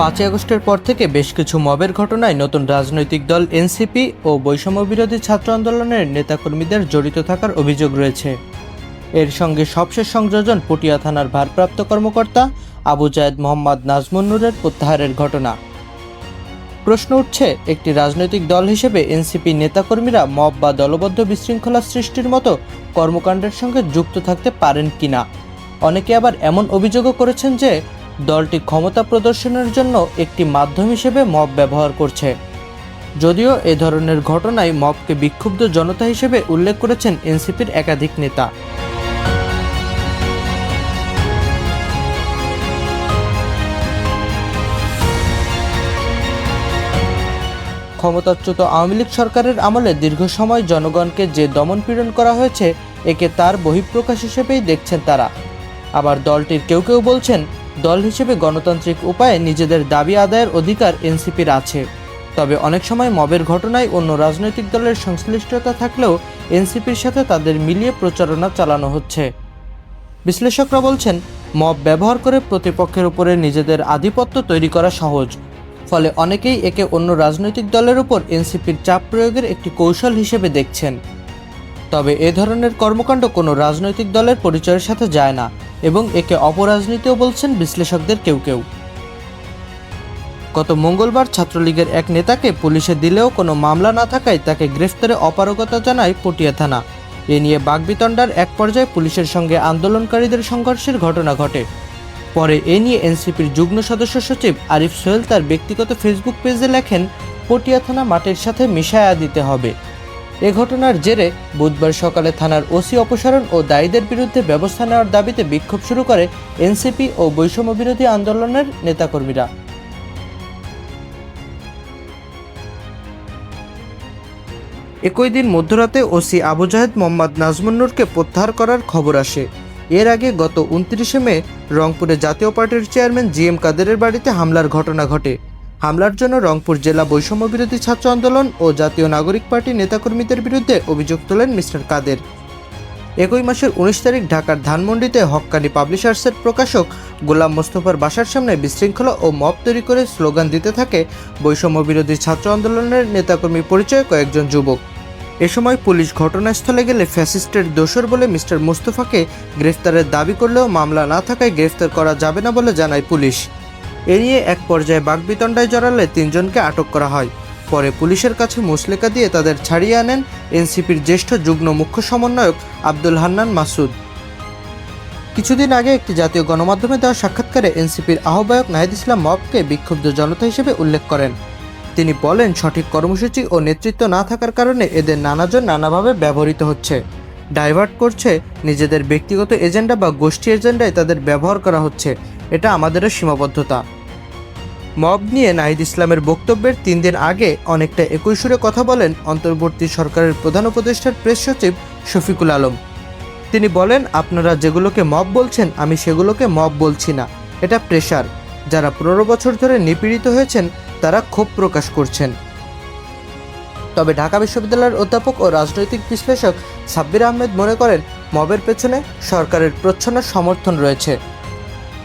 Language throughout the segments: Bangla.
5ই আগস্টের পর থেকে বেশ কিছু মবের ঘটনায় নতুন রাজনৈতিক দল এনসিপি ও বৈষম্যবিরোধী ছাত্র আন্দোলনের নেতাকর্মীদের জড়িত থাকার অভিযোগ রয়েছে। এর সঙ্গে সবশেষ সংযোজন পটিয়া থানার ভারপ্রাপ্ত কর্মকর্তা আবু জায়েদ মোহাম্মদ নাজমুন নূরের প্রত্যাহারের ঘটনা। প্রশ্ন উঠছে, একটি রাজনৈতিক দল হিসেবে এনসিপি নেতাকর্মীরা মব বা দলবদ্ধ বিশৃঙ্খলা সৃষ্টির মতো কর্মকাণ্ডের সঙ্গে যুক্ত থাকতে পারেন কিনা। অনেকে আবার এমন অভিযোগও করেছেন যে দলটি ক্ষমতা প্রদর্শনের জন্য একটি মাধ্যম হিসেবে মব ব্যবহার করছে। যদিও এ ধরনের ঘটনায় মবকে বিক্ষুব্ধ জনতা হিসেবে উল্লেখ করেছেন এনসিপির একাধিক নেতা। ক্ষমতাচ্যুত আওয়ামী লীগ সরকারের আমলে দীর্ঘ সময় জনগণকে যে দমনপীড়ন করা হয়েছে, একে তার বহিঃপ্রকাশ হিসেবেই দেখছেন তারা। আবার দলটির কেউ কেউ বলছেন, দল হিসেবে গণতান্ত্রিক উপায়ে নিজেদের দাবি আদায়ের অধিকার এনসিপির আছে। তবে অনেক সময় মবের ঘটনায় অন্য রাজনৈতিক দলের সংশ্লিষ্টতা থাকলেও এনসিপির সাথে তাদের মিলিয়ে প্রচারণা চালানো হচ্ছে। বিশ্লেষকরা বলছেন, মব ব্যবহার করে প্রতিপক্ষের উপরে নিজেদের আধিপত্য তৈরি করা সহজ। ফলে অনেকেই একে অন্য রাজনৈতিক দলের উপর এনসিপির চাপ প্রয়োগের একটি কৌশল হিসেবে দেখছেন। তবে এ ধরনের কর্মকাণ্ড কোনো রাজনৈতিক দলের পরিচয়ের সাথে যায় না এবং একে অপরাজনীতিও বলছেন বিশ্লেষকদের কেউ কেউ। গত মঙ্গলবার ছাত্রলীগের এক নেতাকে পুলিশে দিলেও কোনো মামলা না থাকায় তাকে গ্রেফতারে অপারগতা জানায় পটিয়া থানা। এ নিয়ে বাকবিতণ্ডার এক পর্যায়ে পুলিশের সঙ্গে আন্দোলনকারীদের সংঘর্ষের ঘটনা ঘটে। পরে এ নিয়ে এনসিপির যুগ্ম সদস্য সচিব আরিফ সোহেল তার ব্যক্তিগত ফেসবুক পেজে লেখেন, পটিয়া থানা মাটির সাথে মিশায়া দিতে হবে। এ ঘটনার জেরে বুধবার সকালে থানার ওসি অপসারণ ও দায়ীদের বিরুদ্ধে ব্যবস্থা নেওয়ার দাবিতে বিক্ষোভ শুরু করে এনসিপি ও বৈষম্যবিরোধী আন্দোলনের নেতাকর্মীরা। একই দিন মধ্যরাতে ওসি আবু জায়েদ মোহাম্মদ নাজমুন নূরকে প্রত্যাহার করার খবর আসে। এর আগে গত 29শে মে রংপুরে জাতীয় পার্টির চেয়ারম্যান জিএম কাদেরের বাড়িতে হামলার ঘটনা ঘটে। হামলার জন্য রংপুর জেলা বৈষম্যবিরোধী ছাত্র আন্দোলন ও জাতীয় নাগরিক পার্টি নেতাকর্মীদের বিরুদ্ধে অভিযোগ তোলেন মিস্টার কাদের। একই মাসের 19 তারিখ ঢাকার ধানমন্ডিতে হক্কানি পাবলিশার্সের প্রকাশক গোলাম মোস্তফার বাসার সামনে বিশৃঙ্খলা ও মব তৈরি করে স্লোগান দিতে থাকে বৈষম্যবিরোধী ছাত্র আন্দোলনের নেতাকর্মী পরিচয় কয়েকজন যুবক। এ সময় পুলিশ ঘটনাস্থলে গেলে ফ্যাসিস্টের দোসর বলে মিস্টার মোস্তফাকে গ্রেফতারের দাবি করলেও মামলা না থাকায় গ্রেফতার করা যাবে না বলে জানায় পুলিশ। এ নিয়ে এক পর্যায়ে বাকবিতণ্ডায় জড়ালে 3 জনকে আটক করা হয়। পরে পুলিশের কাছে মুচলেকা দিয়ে তাদের ছাড়িয়ে আনেন এনসিপির জ্যেষ্ঠ যুগ্ম মুখ্য সমন্বয়ক আব্দুল হান্নান মাসুদ। কিছুদিন আগে একটি জাতীয় গণমাধ্যমে দেওয়া সাক্ষাৎকারে এনসিপির আহ্বায়ক নাহিদ ইসলাম মবকে বিক্ষুব্ধ জনতা হিসেবে উল্লেখ করেন। তিনি বলেন, সঠিক কর্মসূচি ও নেতৃত্ব না থাকার কারণে এদের নানাজন নানাভাবে ব্যবহৃত হচ্ছে, ডাইভার্ট করছে, নিজেদের ব্যক্তিগত এজেন্ডা বা গোষ্ঠী এজেন্ডায় তাদের ব্যবহার করা হচ্ছে। এটা আমাদেরও সীমাবদ্ধতা। মব নিয়ে নাহিদ ইসলামের বক্তব্যের 3 দিন আগে অনেকটা একই সুরে কথা বলেন অন্তর্বর্তী সরকারের প্রধান উপদেষ্টার প্রেস সচিব শফিকুল আলম। তিনি বলেন, আপনারা যেগুলোকে মব বলছেন আমি সেগুলোকে মব বলছি না, এটা প্রেশার। যারা 15 বছর ধরে নিপীড়িত হয়েছেন তারা ক্ষোভ প্রকাশ করছেন। তবে ঢাকা বিশ্ববিদ্যালয়ের অধ্যাপক ও রাজনৈতিক বিশ্লেষক সাব্বির আহমেদ মনে করেন, মবের পেছনে সরকারের প্রচ্ছন্ন সমর্থন রয়েছে।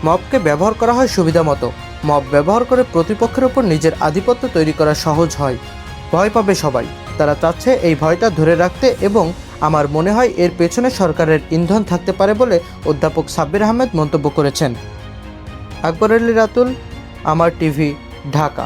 মবকে ব্যবহার করা হয় সুবিধা মতো। মব ব্যবহার করে প্রতিপক্ষের উপর নিজের আধিপত্য তৈরি করা সহজ হয়। ভয় পাবে সবাই। তারা চাচ্ছে এই ভয়টা ধরে রাখতে এবং আমার মনে হয় এর পেছনে সরকারের ইন্ধন থাকতে পারে বলে অধ্যাপক সাব্বির আহমেদ মন্তব্য করেছেন। আকবর আলী রাতুল, আমার টিভি, ঢাকা।